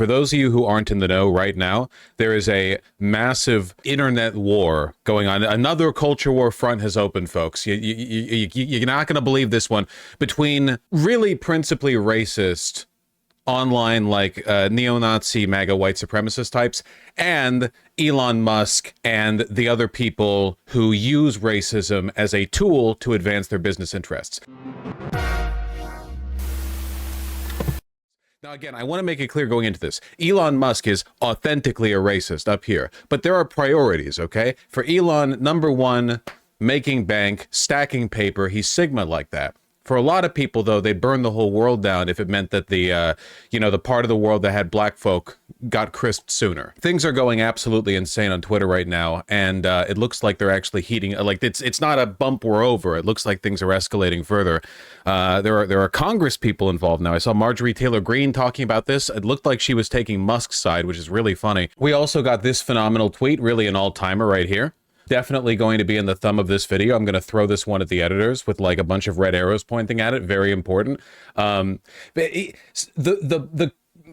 For those of you who aren't in the know right now, there is a massive internet war going on. Another culture war front has opened, folks. You're not going to believe this one. Between really principally racist online, like neo-Nazi, MAGA, white supremacist types, and Elon Musk and the other people who use racism as a tool to advance their business interests. Now, again, I want to make it clear going into this. Elon Musk is authentically a racist up here, but there are priorities, okay? For Elon, number one, making bank, stacking paper, he's Sigma like that. For a lot of people, though, they'd burn the whole world down if it meant that the, the part of the world that had black folk got crisped sooner. Things are going absolutely insane on Twitter right now, and it looks like they're actually heating. Like it's not a bump we're over. It looks like things are escalating further. There are Congress people involved now. I saw Marjorie Taylor Greene talking about this. It looked like she was taking Musk's side, which is really funny. We also got this phenomenal tweet, really an all-timer right here. Definitely going to be in the thumb of this video. I'm going to throw this one at the editors with like a bunch of red arrows pointing at it. Very important. The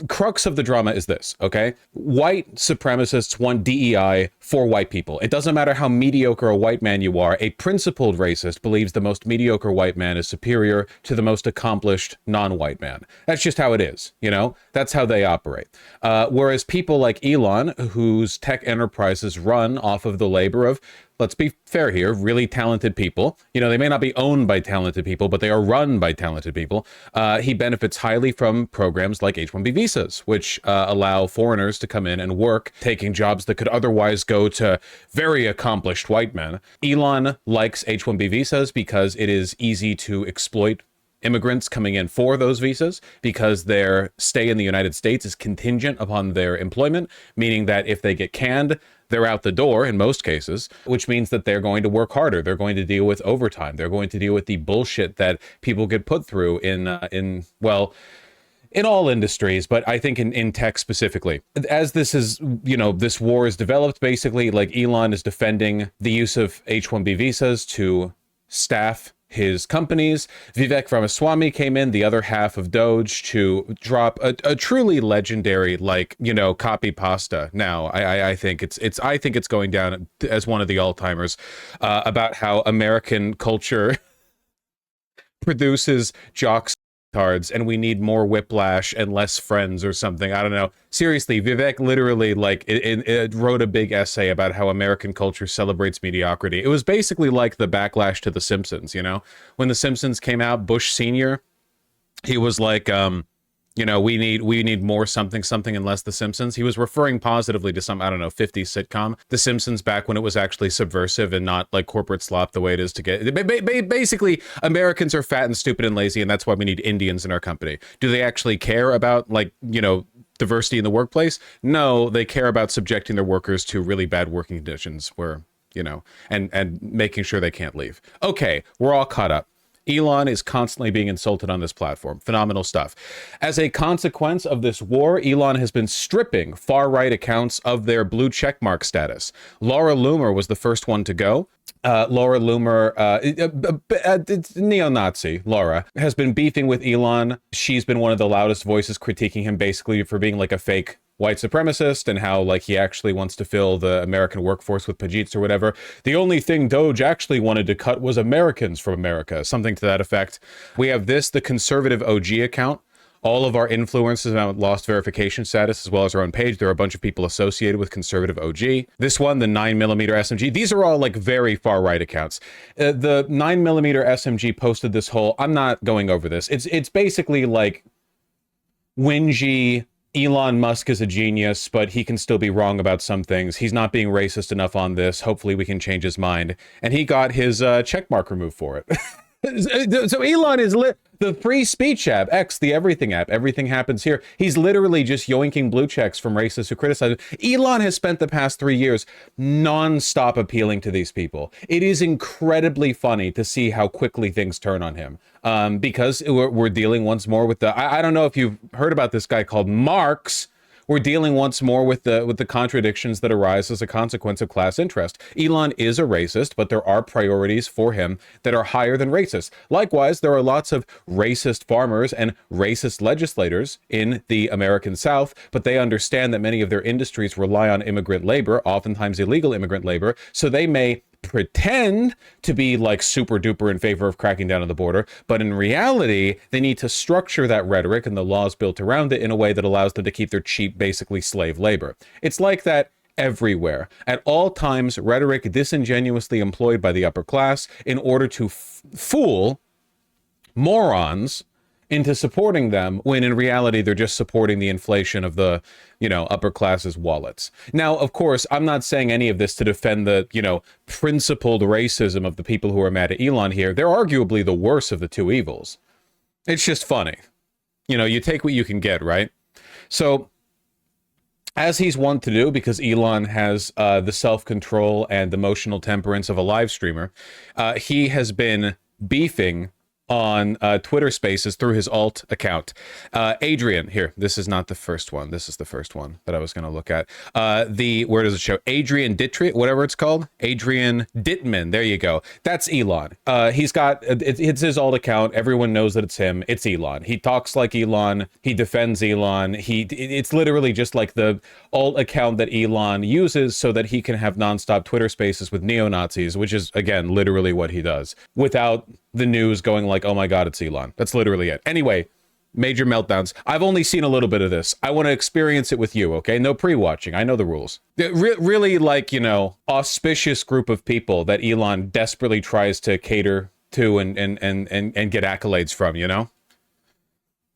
crux of the drama is this, okay? White supremacists want DEI for white people. It doesn't matter how mediocre a white man you are. A principled racist believes the most mediocre white man is superior to the most accomplished non-white man. That's just how it is, you know? That's how they operate. Whereas people like Elon, whose tech enterprises run off of the labor of, let's be fair here, really talented people. You know, they may not be owned by talented people, but they are run by talented people. He benefits highly from programs like H-1B visas, which allow foreigners to come in and work, taking jobs that could otherwise go to very accomplished white men. Elon likes H-1B visas because it is easy to exploit immigrants coming in for those visas, because their stay in the United States is contingent upon their employment, meaning that if they get canned, they're out the door in most cases, which means that they're going to work harder. They're going to deal with overtime. They're going to deal with the bullshit that people get put through in all industries, but I think in tech specifically. As this is, this war is developed, basically, like Elon is defending the use of H-1B visas to staff his companies. Vivek Ramaswamy came in, the other half of Doge, to drop a truly legendary, copy pasta. Now, I think it's going down as one of the all-timers about how American culture produces jocks cards and we need more whiplash and less friends or something. I don't know. Seriously, Vivek literally it wrote a big essay about how American culture celebrates mediocrity. It was basically like the backlash to The Simpsons, you know? When The Simpsons came out, Bush Sr., he was like, we need more something and less The Simpsons. He was referring positively to some, 50s sitcom, The Simpsons, back when it was actually subversive and not like corporate slop the way it is to get. Basically, Americans are fat and stupid and lazy, and that's why we need Indians in our company. Do they actually care about diversity in the workplace? No, they care about subjecting their workers to really bad working conditions where, and making sure they can't leave. Okay, we're all caught up. Elon is constantly being insulted on this platform. Phenomenal stuff. As a consequence of this war, Elon has been stripping far-right accounts of their blue checkmark status. Laura Loomer was the first one to go. Laura Loomer, neo-Nazi Laura, has been beefing with Elon. She's been one of the loudest voices critiquing him basically for being like a fake white supremacist and how he actually wants to fill the American workforce with Pajeets or whatever. The only thing Doge actually wanted to cut was Americans from America, something to that effect. We have the conservative OG account. All of our influencers have lost verification status, as well as our own page. There are a bunch of people associated with conservative OG. This one, the 9mm SMG, these are all very far right accounts. The 9mm SMG posted this whole, I'm not going over this. It's basically whingy, Elon Musk is a genius, but he can still be wrong about some things. He's not being racist enough on this. Hopefully we can change his mind. And he got his checkmark removed for it. So Elon is the free speech app, X, the everything app. Everything happens here. He's literally just yoinking blue checks from racists who criticize him. Elon has spent the past 3 years non-stop appealing to these people. It is incredibly funny to see how quickly things turn on him. Because we're dealing once more with I don't know if you've heard about this guy called Marx, We're dealing once more with the contradictions that arise as a consequence of class interest. Elon is a racist, but there are priorities for him that are higher than racist. Likewise, there are lots of racist farmers and racist legislators in the American South, but they understand that many of their industries rely on immigrant labor, oftentimes illegal immigrant labor, so they may pretend to be like super duper in favor of cracking down on the border, but in reality, they need to structure that rhetoric and the laws built around it in a way that allows them to keep their cheap, basically slave labor. It's like that everywhere. At all times, rhetoric disingenuously employed by the upper class in order to fool morons into supporting them, when in reality they're just supporting the inflation of the, upper class's wallets. Now, of course, I'm not saying any of this to defend the, principled racism of the people who are mad at Elon here. They're arguably the worst of the two evils. It's just funny. You take what you can get, right? So, as he's wont to do, because Elon has the self-control and emotional temperance of a live streamer, he has been beefing on Twitter Spaces through his alt account. Adrian, here, this is not the first one. This is the first one that I was going to look at. Where does it show? Adrian Dittri, whatever it's called. Adrian Dittman, there you go. That's Elon. He's got, it's his alt account. Everyone knows that it's him. It's Elon. He talks like Elon. He defends Elon. It's literally just like the alt account that Elon uses so that he can have nonstop Twitter Spaces with neo-Nazis, which is, again, literally what he does, without the news going like, oh my God, it's Elon. That's literally it. Anyway, major meltdowns. I've only seen a little bit of this. I want to experience it with you, okay? No pre-watching. I know the rules. Really, like, auspicious group of people that Elon desperately tries to cater to and get accolades from,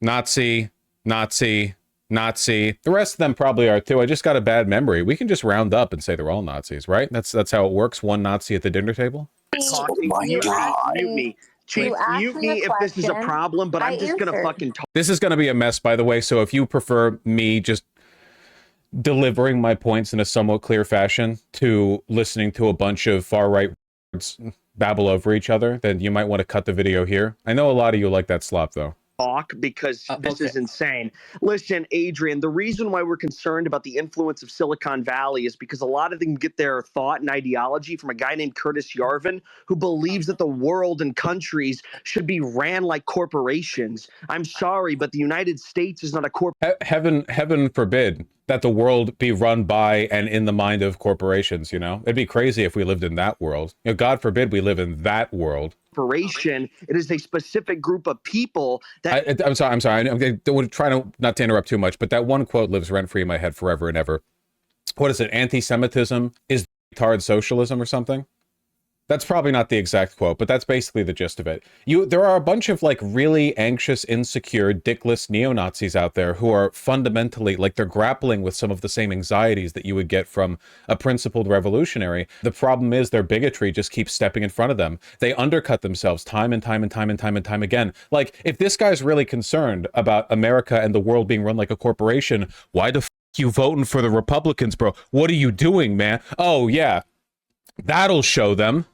Nazi, Nazi, Nazi. The rest of them probably are too. I just got a bad memory. We can just round up and say they're all Nazis, right? That's how it works. One Nazi at the dinner table. Oh my God. Mute me. Chief, mute me if this is a problem, but I'm just going to fucking talk. This is going to be a mess, by the way, so if you prefer me just delivering my points in a somewhat clear fashion to listening to a bunch of far-right babble over each other, then you might want to cut the video here. I know a lot of you like that slop, though. Because this is insane. Listen, Adrian, the reason why we're concerned about the influence of Silicon Valley is because a lot of them get their thought and ideology from a guy named Curtis Yarvin, who believes that the world and countries should be ran like corporations. I'm sorry, but the United States is not a corporation. Heaven forbid that the world be run by and in the mind of corporations, It'd be crazy if we lived in that world. God forbid we live in that world. Corporation. It is a specific group of people that... I'm sorry. I'm trying not to interrupt too much, but that one quote lives rent-free in my head forever and ever. What is it? Anti-Semitism is retard socialism or something? That's probably not the exact quote, but that's basically the gist of it. There are a bunch of like really anxious, insecure, dickless neo-Nazis out there who are fundamentally like they're grappling with some of the same anxieties that you would get from a principled revolutionary. The problem is their bigotry just keeps stepping in front of them. They undercut themselves time and time and time and time and time again. Like if this guy's really concerned about America and the world being run like a corporation, why the f you voting for the Republicans, bro? What are you doing, man? Oh yeah, that'll show them.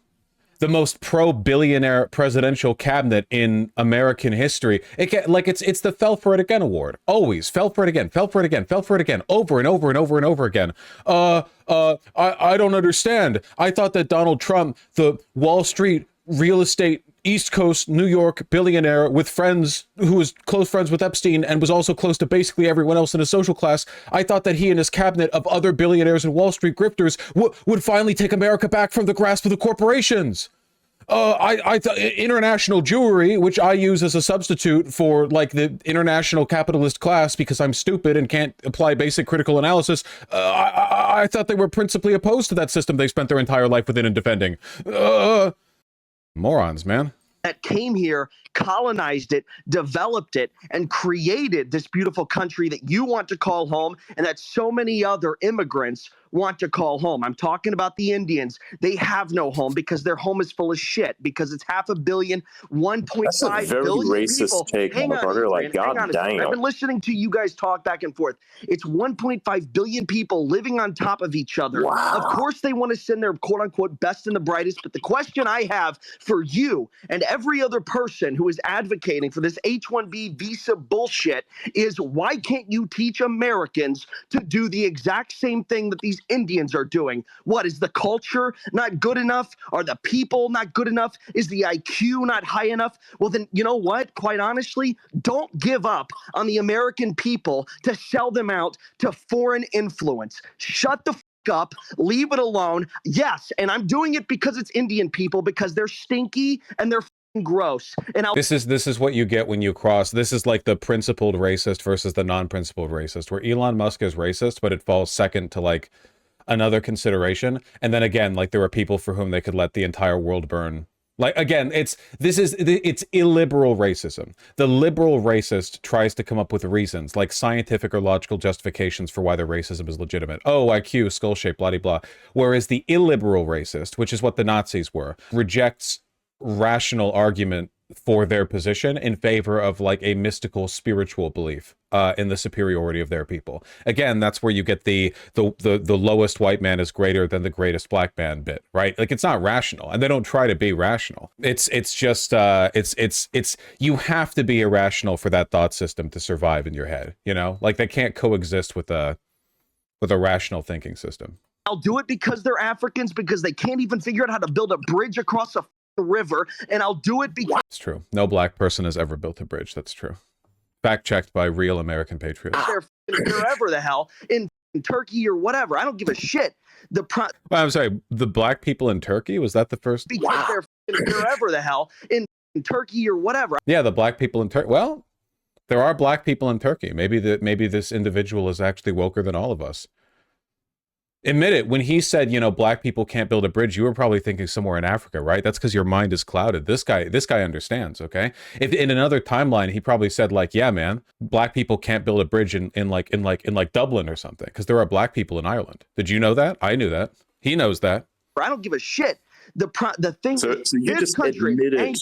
The most pro-billionaire presidential cabinet in American history. It's the fell for it again award. Always fell for it again, fell for it again, fell for it again, over and over and over and over again. I don't understand. I thought that Donald Trump, the Wall Street real estate East Coast New York billionaire with friends who was close friends with Epstein and was also close to basically everyone else in his social class. I thought that he and his cabinet of other billionaires and Wall Street grifters would finally take America back from the grasp of the corporations. I thought international Jewry, which I use as a substitute for like the international capitalist class because I'm stupid and can't apply basic critical analysis. I thought they were principally opposed to that system they spent their entire life within and defending. Morons, man. That came here, colonized it, developed it, and created this beautiful country that you want to call home and that so many other immigrants want to call home. I'm talking about the Indians. They have no home because their home is full of shit because it's 500 million, 1.5 billion racist people. Take, hang on, Adrian, like, God damn. I've been listening to you guys talk back and forth. It's 1.5 billion people living on top of each other. Wow. Of course, they want to send their quote unquote best and the brightest. But the question I have for you and every other person who is advocating for this H-1B visa bullshit is, why can't you teach Americans to do the exact same thing that these Indians are doing? What, is the culture not good enough? Are the people not good enough? Is the IQ not high enough? Well, then, you know what? Quite honestly, don't give up on the American people to sell them out to foreign influence. Shut the up, leave it alone. Yes, and I'm doing it because it's Indian people, because they're stinky and they're gross. And this is what you get when you cross. This is like the principled racist versus the non-principled racist, where Elon Musk is racist, but it falls second to like another consideration. And then again, like there are people for whom they could let the entire world burn. Like, again, it's illiberal racism. The liberal racist tries to come up with reasons, like scientific or logical justifications for why their racism is legitimate. Oh, IQ, skull shape, blah, blah, blah. Whereas the illiberal racist, which is what the Nazis were, rejects rational argument for their position in favor of like a mystical spiritual belief in the superiority of their people. Again, that's where you get the lowest white man is greater than the greatest black man bit, right? Like, it's not rational, and they don't try to be rational. It's just you have to be irrational for that thought system to survive in your head, you know? Like, they can't coexist with a rational thinking system. I'll do it because they're Africans, because they can't even figure out how to build a bridge across a river, and I'll do it because it's true. No black person has ever built a bridge. That's true. Fact checked by real American patriots. They're wherever the hell in Turkey or whatever. I don't give a shit. I'm sorry. The black people in Turkey, was that the first? Because they're wherever the hell in Turkey or whatever. Yeah, the black people in Turkey. Well, there are black people in Turkey. Maybe this individual is actually woker than all of us. Admit it, when he said, you know, black people can't build a bridge, you were probably thinking somewhere in Africa, right? That's because your mind is clouded. This guy understands, okay? If in another timeline, he probably said, like, yeah, man, black people can't build a bridge in Dublin or something, because there are black people in Ireland. Did you know that? I knew that. He knows that. I don't give a shit. The thing, so you this just country,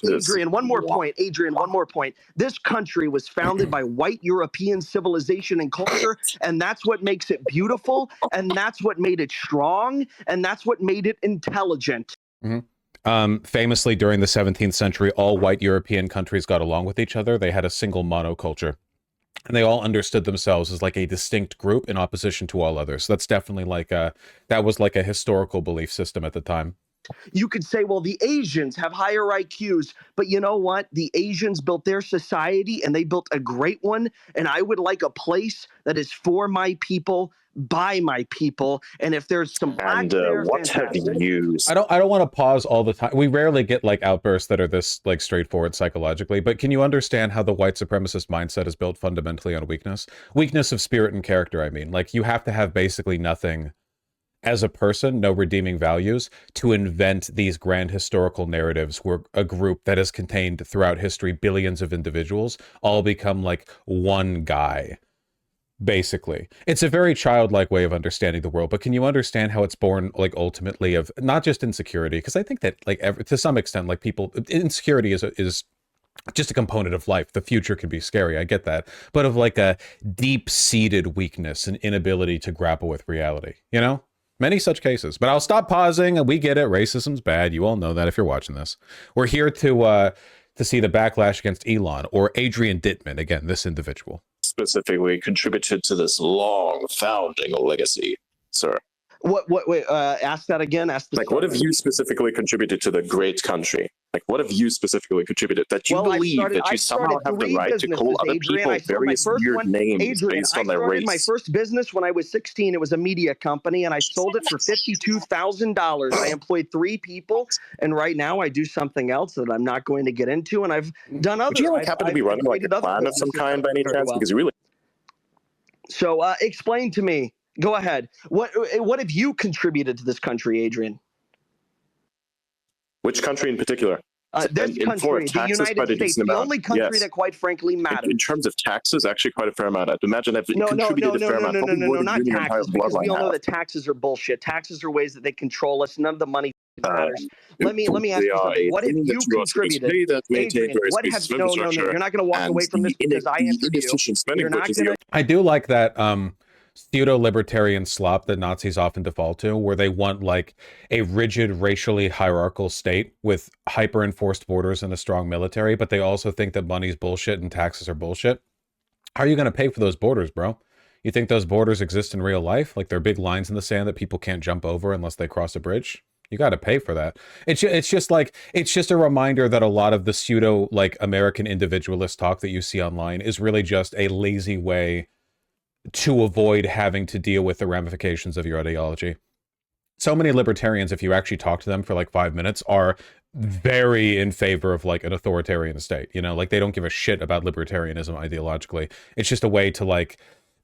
Adrian, one more point. This country was founded by white European civilization and culture, and that's what makes it beautiful, and that's what made it strong, and that's what made it intelligent. Mm-hmm. Famously, during the 17th century, all white European countries got along with each other. They had a single monoculture, and they all understood themselves as like a distinct group in opposition to all others. So that's definitely like that was like a historical belief system at the time. You could say, well, the Asians have higher IQs, but you know what? The Asians built their society, and they built a great one. And I would like a place that is for my people, by my people. And if there's some black there, what fantastic. have you? I don't want to pause all the time. We rarely get like outbursts that are this like straightforward psychologically, but can you understand how the white supremacist mindset is built fundamentally on weakness of spirit and character? I mean, like, you have to have basically nothing as a person, no redeeming values, to invent these grand historical narratives where a group that has contained throughout history billions of individuals all become like one guy. Basically, it's a very childlike way of understanding the world, but can you understand how it's born, like, ultimately of not just insecurity? Because I think that, like, to some extent, like, people, insecurity is just a component of life. The future can be scary, I get that, but of like a deep-seated weakness and inability to grapple with reality, you know? Many such cases. But I'll stop pausing, and we get it. Racism's bad. You all know that if you're watching this. We're here to see the backlash against Elon, or Adrian Dittman, again, this individual. Specifically contributed to this long founding legacy, sir. Wait, ask that again. Like, what have you specifically contributed to the great country? Like, what have you specifically contributed that you believe that you somehow have the right to call other people various weird names based on their race? My first business when I was 16, it was a media company, and I sold it for $52,000. I employed 3 people, and right now I do something else that I'm not going to get into, and I've done other. Would you happen to be running like a plan of some kind by any chance? Because you really. So explain to me. Go ahead. What have you contributed to this country, Adrian? Which country in particular? This country, the United States, the only country that, quite frankly, matters. In terms of taxes, actually quite a fair amount. I'd imagine I've contributed a fair amount. No, not taxes, because we all know that taxes are bullshit. Taxes are ways that they control us. None of the money matters. Let me ask you something. What have you contributed? Adrian, what have no, you're not going to walk away from this because I answered you. You're not going to. I do like that. pseudo-libertarian slop that Nazis often default to, where they want like a rigid, racially hierarchical state with hyper-enforced borders and a strong military, but they also think that money's bullshit and taxes are bullshit. How are you going to pay for those borders, bro? You think those borders exist in real life? Like they're big lines in the sand that people can't jump over unless they cross a bridge? You got to pay for that. It's just like, it's just a reminder that a lot of the pseudo like American individualist talk that you see online is really just a lazy way to avoid having to deal with the ramifications of your ideology. So many libertarians, if you actually talk to them for like 5 minutes, are very in favor of like an authoritarian state. You know, like they don't give a shit about libertarianism ideologically. It's just a way to like,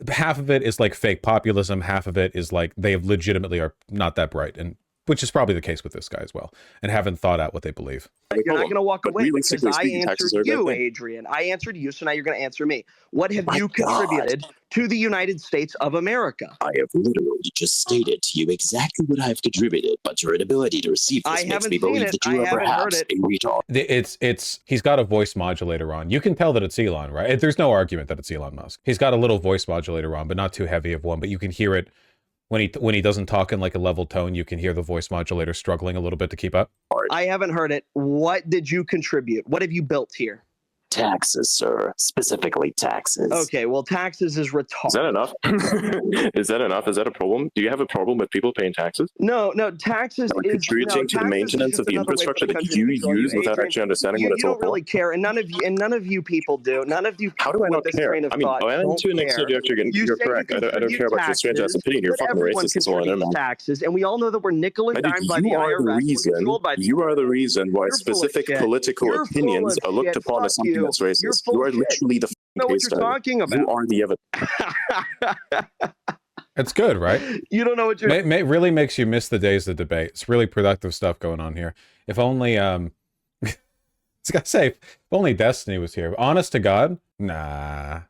half of it is like fake populism, half of it is like they legitimately are not that bright, and which is probably the case with this guy as well, and haven't thought out what they believe. You're not going to walk away because I answered you, Adrian. I answered you, so now you're going to answer me. What have you contributed to the United States of America? I have literally just stated to you exactly what I've contributed, but your inability to receive this makes me believe that you are perhaps a retard. He's got a voice modulator on. You can tell that it's Elon, right? There's no argument that it's Elon Musk. He's got a little voice modulator on, but not too heavy of one, but you can hear it. When he doesn't talk in like a level tone, you can hear the voice modulator struggling a little bit to keep up. I haven't heard it. What did you contribute? What have you built here? Taxes, sir. Specifically taxes. Okay, well, taxes is retarded. Is that enough? Is that enough? Is that a problem? Do you have a problem with people paying taxes? No, taxes is contributing to the maintenance of the infrastructure that you use without actually understanding what it's all about. You don't really care, and none of you people do. None of you. How do I not care? I mean, I am to an extent you're correct. I don't care about your strange ass opinion. You're fucking racist as well. I know. Taxes, and we all know that we're nickel and dime by the IRS. You are the reason why specific political opinions are looked upon as something that's racist. You are literally the case study. Talking about. You are the evidence. It's good, right? You don't know what you're... really makes you miss the days of debate. It's really productive stuff going on here. If only, I was gonna say, if only Destiny was here. Honest to God, nah.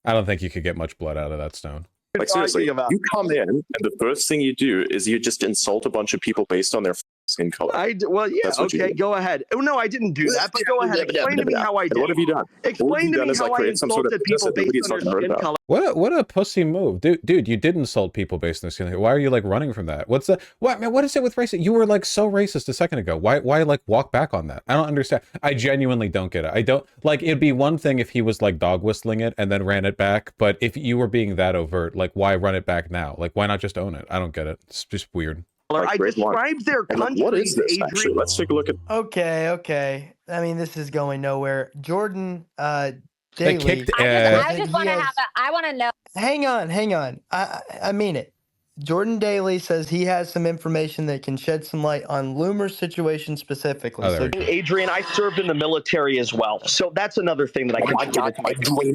I don't think you could get much blood out of that stone. Like seriously, you come in and the first thing you do is you just insult a bunch of people based on their skin color. Well, yeah, okay, go ahead. Oh, no, I didn't do that, but go ahead. Explain to me how I did. What have you done? Explain to me how I insulted people based on their skin color. What a pussy move. Dude, you did insult people based on their skin color. Why are you like running from that? What is it with racism? You were like so racist a second ago. Why like walk back on that? I don't understand. I genuinely don't get it. I don't like, it'd be one thing if he was like dog whistling it and then ran it back, but if you were being that overt, like why run it back now? Like why not just own it? I don't get it. It's just weird. I described their country. What is this, actually? Let's take a look at... Okay. I mean, this is going nowhere. Jordan Daly. I just want to have I want to know. Hang on. I mean it. Jordan Daly says he has some information that can shed some light on Loomer's situation specifically. So, Adrian, I served in the military as well. So that's another thing that I can...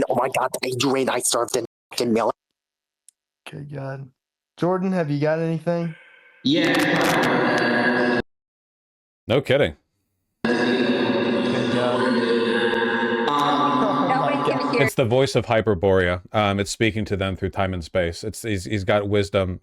Oh my God, Adrian, I served in the military. Okay, God. Jordan, have you got anything? Yeah. No kidding. It's the voice of Hyperborea. It's speaking to them through time and space. He's got wisdom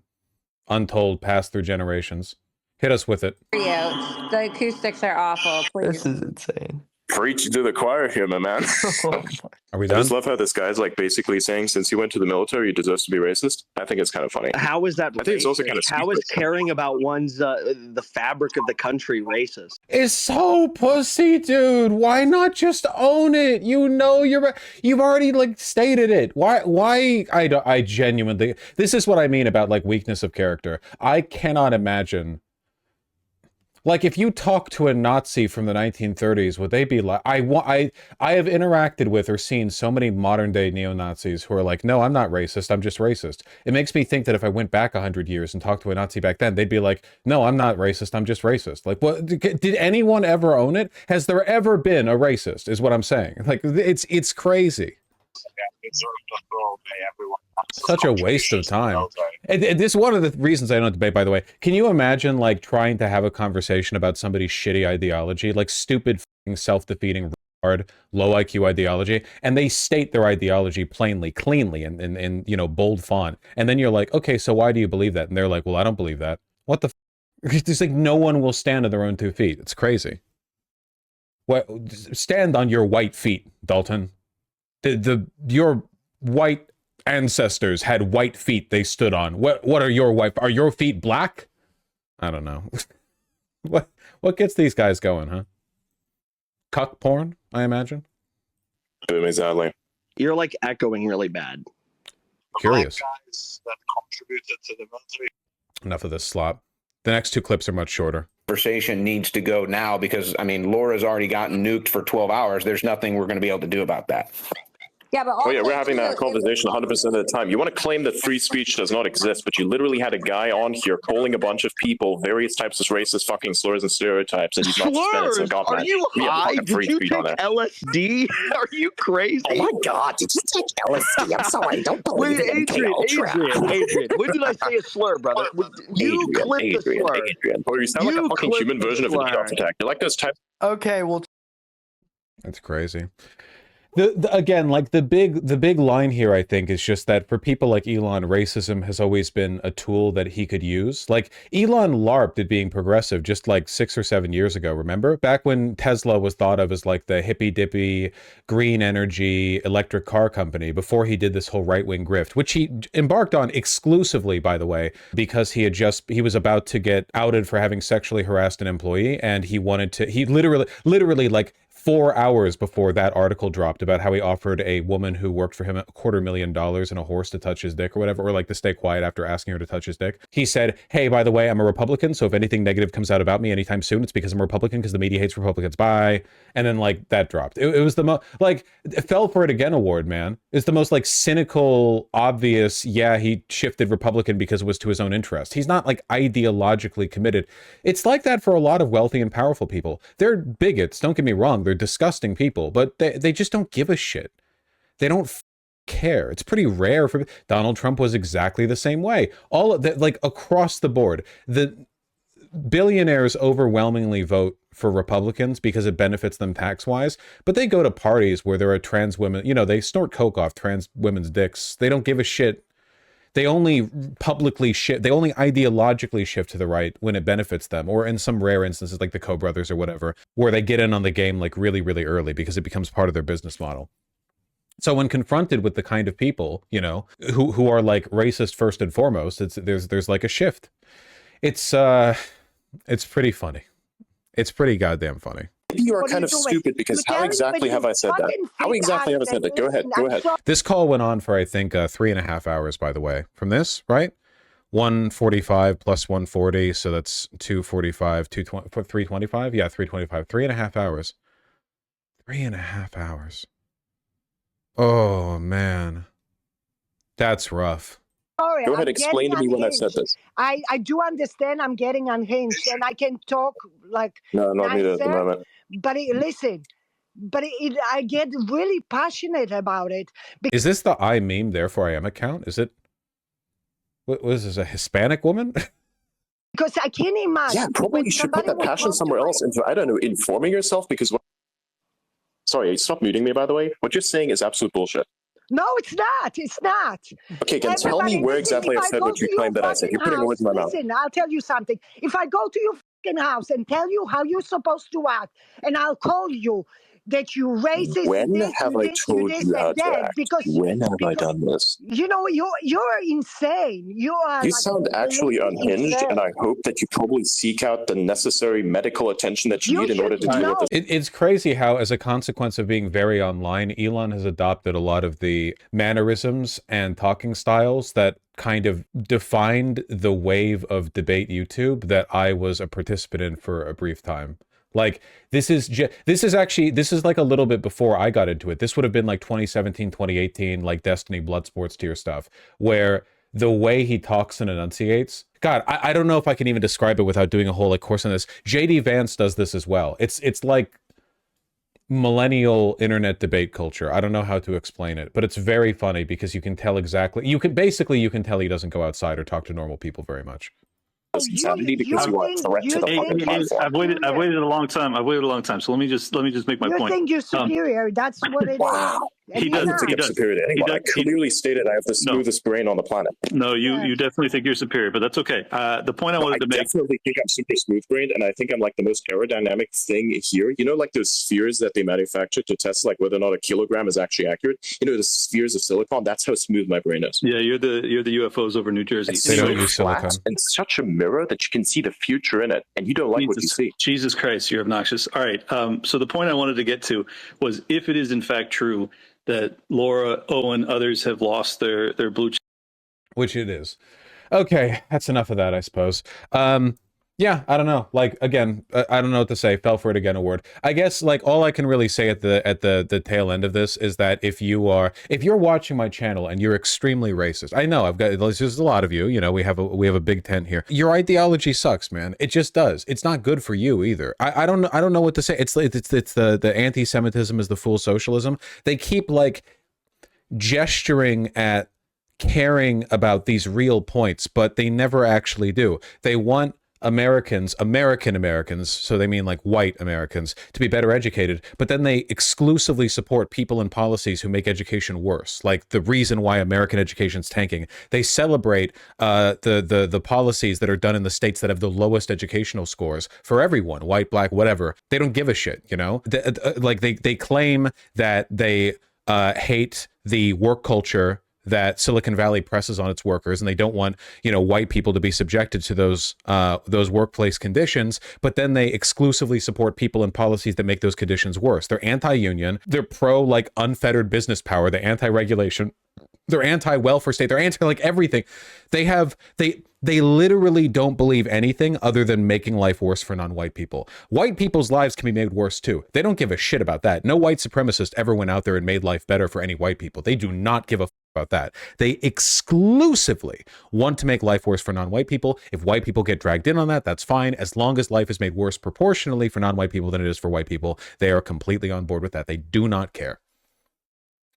untold, passed through generations. Hit us with it. The acoustics are awful. Please. This is insane. Preach to the choir here, my man. Are we done? I just love how this guy's like basically saying since he went to the military, he deserves to be racist. I think it's kind of funny. How is that? I think it's also kind of how is caring about one's the fabric of the country racist? It's so pussy, dude. Why not just own it? You know you've already like stated it. Why? I genuinely, this is what I mean about like weakness of character. I cannot imagine. Like, if you talk to a Nazi from the 1930s, would they be like, I have interacted with or seen so many modern day neo-Nazis who are like, no, I'm not racist, I'm just racist. It makes me think that if I went back 100 years and talked to a Nazi back then, they'd be like, no, I'm not racist, I'm just racist. Like, what, did anyone ever own it? Has there ever been a racist, is what I'm saying. Like, it's crazy. Such a waste of time. And this is one of the reasons I don't debate, by the way. Can you imagine like trying to have a conversation about somebody's shitty ideology, like stupid self-defeating hard low IQ ideology, and they state their ideology plainly, cleanly, in you know, bold font, and then you're like, okay, so why do you believe that? And they're like, well, I don't believe that. What the it's like no one will stand on their own 2 feet. It's crazy. What, stand on your white feet, Dalton. Your white ancestors had white feet they stood on. What are your white? Are your feet black? I don't know. What gets these guys going, huh? Cuck porn, I imagine. Exactly. You're like echoing really bad. Curious. Guys that contributed to the military. Enough of this slop. The next two clips are much shorter. Conversation needs to go now because, I mean, Laura's already gotten nuked for 12 hours. There's nothing we're going to be able to do about that. Yeah, but oh yeah, we're having that conversation 100% of the time. You want to claim that free speech does not exist, but you literally had a guy on here calling a bunch of people various types of racist fucking slurs and stereotypes, and he's not suspended. So God, are you high? Did you take LSD? Are you crazy? Oh my God, did you take LSD? I'm sorry, don't believe it. Adrian, when did I say a slur, brother? You clipped the slur. Adrian. Bro, you sound like a fucking human version of a heart attack. You're like those types. Okay, well. That's crazy. Again, like the big line here, I think, is just that for people like Elon, racism has always been a tool that he could use. Like Elon LARPed at being progressive just like 6 or 7 years ago, remember? Back when Tesla was thought of as like the hippy-dippy green energy electric car company before he did this whole right-wing grift, which he embarked on exclusively, by the way, because he was about to get outed for having sexually harassed an employee, and he literally like 4 hours before that article dropped about how he offered a woman who worked for him $250,000 and a horse to touch his dick or whatever, or like to stay quiet after asking her to touch his dick. He said, hey, by the way, I'm a Republican, so if anything negative comes out about me anytime soon, it's because I'm a Republican, because the media hates Republicans. Bye. And then like that dropped. It was the most like fell for it again award, man. It's the most like cynical, obvious, yeah, he shifted Republican because it was to his own interest. He's not like ideologically committed. It's like that for a lot of wealthy and powerful people. They're bigots, don't get me wrong. They're disgusting people, but they just don't give a shit. They don't care. It's pretty rare for Donald Trump was exactly the same way. All of that, like across the board, the billionaires overwhelmingly vote for Republicans because it benefits them tax-wise, but they go to parties where there are trans women, you know, they snort coke off trans women's dicks. They don't give a shit. They only publicly shift, they only ideologically shift to the right when it benefits them, or in some rare instances like the Koch brothers or whatever, where they get in on the game like really, really early because it becomes part of their business model. So when confronted with the kind of people, you know, who are like racist first and foremost, there's like a shift. It's pretty funny. It's pretty goddamn funny. Maybe you are kind of stupid because how exactly have I said that? How exactly have I said that? Go ahead. This call went on for, I think, 3.5 hours, by the way, from this, right? 145 plus 140, so that's 245, 325? Yeah, 325. 3.5 hours. 3.5 hours. Oh, man. That's rough. Sorry, go ahead, explain to me when I said this. I do understand I'm getting unhinged and I can talk like... No, not me at the moment. But listen, I get really passionate about it. Is this the I meme, therefore I am account? Is it... What was this, a Hispanic woman? Because I can't imagine... Yeah, probably you should put that passion somewhere else into, I don't know, informing yourself, because... Sorry, stop muting me, by the way. What you're saying is absolute bullshit. No, it's not. It's not. Okay, then tell me where exactly I said what you claimed that I said. You're putting words in my mouth. Listen, I'll tell you something. If I go to your fucking house and tell you how you're supposed to act, and I'll call you that you racist. When have I told you how to act? When have I done this? You know, you're insane. You sound actually unhinged, and I hope that you probably seek out the necessary medical attention that you need in order to deal with this. It's crazy how, as a consequence of being very online, Elon has adopted a lot of the mannerisms and talking styles that kind of defined the wave of debate YouTube that I was a participant in for a brief time. Like, this is like a little bit before I got into it. This would have been like 2017, 2018, like Destiny Bloodsports tier stuff, where the way he talks and enunciates, God, I don't know if I can even describe it without doing a whole like course on this. JD Vance does this as well. It's like millennial internet debate culture. I don't know how to explain it, but it's very funny because you can tell exactly, you can tell he doesn't go outside or talk to normal people very much. this insanity because you are a threat to the fucking platform. I've waited a long time. So let me just make my point. You think you're superior? That's what it is. He doesn't think I'm superior to anyone. I clearly stated I have the smoothest brain on the planet. No, you definitely think you're superior, but that's okay. The point I wanted to make. I definitely think I'm super smooth brained, and I think I'm like the most aerodynamic thing here. You know, like those spheres that they manufacture to test like whether or not a kilogram is actually accurate. You know, the spheres of silicon. That's how smooth my brain is. Yeah, you're the UFOs over New Jersey. It's so flat and such a mirror that you can see the future in it, and you don't like what you see. Jesus Christ, you're obnoxious. All right. So the point I wanted to get to was if it is in fact true that Laura, Owen, others have lost their blue check. Which it is. Okay, that's enough of that, I suppose. Yeah, I don't know. Like, again, I don't know what to say. Fell for it again award. I guess, like, all I can really say at the tail end of this is that if you're watching my channel and you're extremely racist, I know there's a lot of you. You know, we have a big tent here. Your ideology sucks, man. It just does. It's not good for you either. I don't know what to say. It's the anti-Semitism is the full socialism. They keep like gesturing at caring about these real points, but they never actually do. They want American Americans, so they mean like white Americans, to be better educated, but then they exclusively support people and policies who make education worse. Like the reason why American education's tanking. They celebrate the policies that are done in the states that have the lowest educational scores for everyone, white, black, whatever. They don't give a shit, you know? They claim that they hate the work culture that Silicon Valley presses on its workers, and they don't want, you know, white people to be subjected to those workplace conditions, but then they exclusively support people and policies that make those conditions worse. They're anti-union, they're pro like unfettered business power, they're anti-regulation, they're anti-welfare state, they're anti like everything. They literally don't believe anything other than making life worse for non-white people. White people's lives can be made worse too. They don't give a shit about that. No white supremacist ever went out there and made life better for any white people. They do not give a about that. They exclusively want to make life worse for non-white people. If white people get dragged in on that, that's fine. As long as life is made worse proportionally for non-white people than it is for white people, they are completely on board with that. They do not care.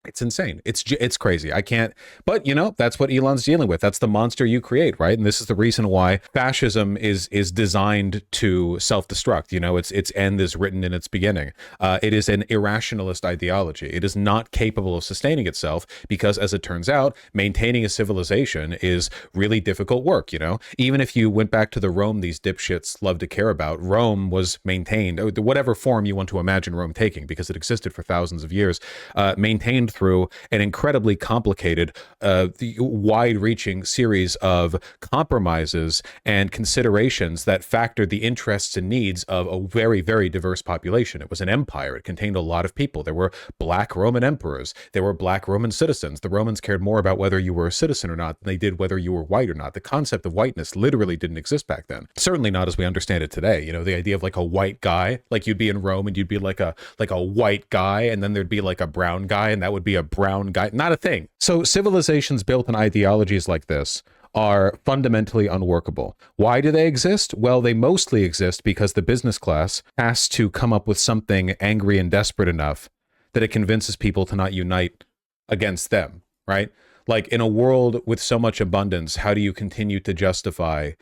It's insane. It's crazy. I can't, but you know, that's what Elon's dealing with. That's the monster you create, right? And this is the reason why fascism is designed to self-destruct. You know, its end is written in its beginning. It is an irrationalist ideology. It is not capable of sustaining itself because, as it turns out, maintaining a civilization is really difficult work, you know? Even if you went back to the Rome these dipshits love to care about, Rome was maintained, whatever form you want to imagine Rome taking, because it existed for thousands of years, maintained through an incredibly complicated, wide-reaching series of compromises and considerations that factored the interests and needs of a very, very diverse population. It was an empire. It contained a lot of people. There were black Roman emperors. There were black Roman citizens. The Romans cared more about whether you were a citizen or not than they did whether you were white or not. The concept of whiteness literally didn't exist back then. Certainly not as we understand it today. You know, the idea of like a white guy, like you'd be in Rome and you'd be like a white guy, and then there'd be like a brown guy, and that would be a brown guy. Not a thing. So civilizations built on ideologies like this are fundamentally unworkable. Why do they exist? Well, they mostly exist because the business class has to come up with something angry and desperate enough that it convinces people to not unite against them, right? Like in a world with so much abundance, how do you continue to justify,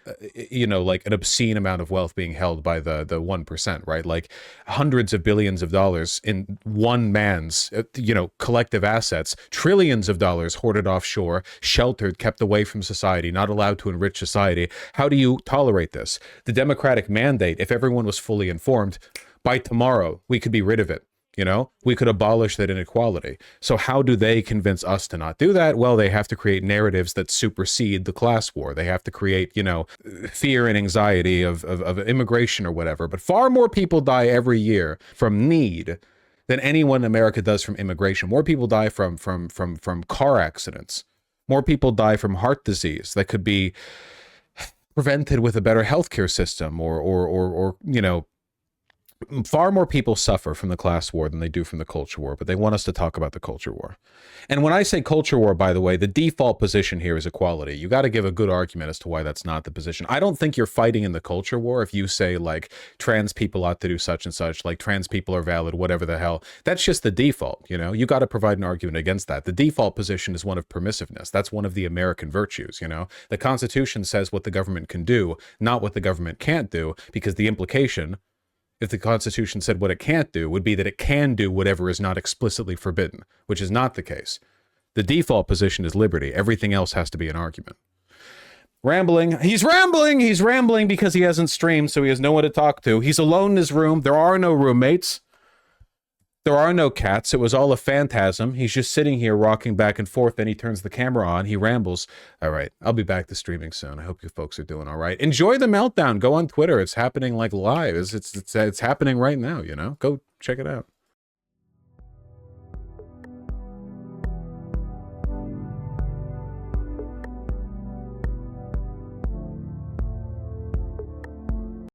you know, like an obscene amount of wealth being held by the 1%, right? Like hundreds of billions of dollars in one man's, you know, collective assets, trillions of dollars hoarded offshore, sheltered, kept away from society, not allowed to enrich society. How do you tolerate this? The democratic mandate, if everyone was fully informed, by tomorrow, we could be rid of it. You know, we could abolish that inequality. So how do they convince us to not do that? Well, they have to create narratives that supersede the class war. They have to create, you know, fear and anxiety of immigration or whatever. But far more people die every year from need than anyone in America does from immigration. More people die from car accidents. More people die from heart disease that could be prevented with a better healthcare system or you know, Far more people suffer from the class war than they do from the culture war, but they want us to talk about the culture war. And when I say culture war, by the way, the default position here is equality. You got to give a good argument as to why that's not the position. I don't think you're fighting in the culture war if you say, like, trans people ought to do such and such, like trans people are valid, whatever the hell. That's just the default, you know? You got to provide an argument against that. The default position is one of permissiveness. That's one of the American virtues, you know? The Constitution says what the government can do, not what the government can't do, because the implication, if the Constitution said what it can't do, would be that it can do whatever is not explicitly forbidden, which is not the case. The default position is liberty. Everything else has to be an argument. Rambling. He's rambling! He's rambling because he hasn't streamed, so he has no one to talk to. He's alone in his room. There are no roommates. There are no cats. It was all a phantasm. He's just sitting here rocking back and forth. Then he turns the camera on. He rambles. All right. I'll be back to streaming soon. I hope you folks are doing all right. Enjoy the meltdown. Go on Twitter. It's happening like live. It's happening right now, you know? Go check it out.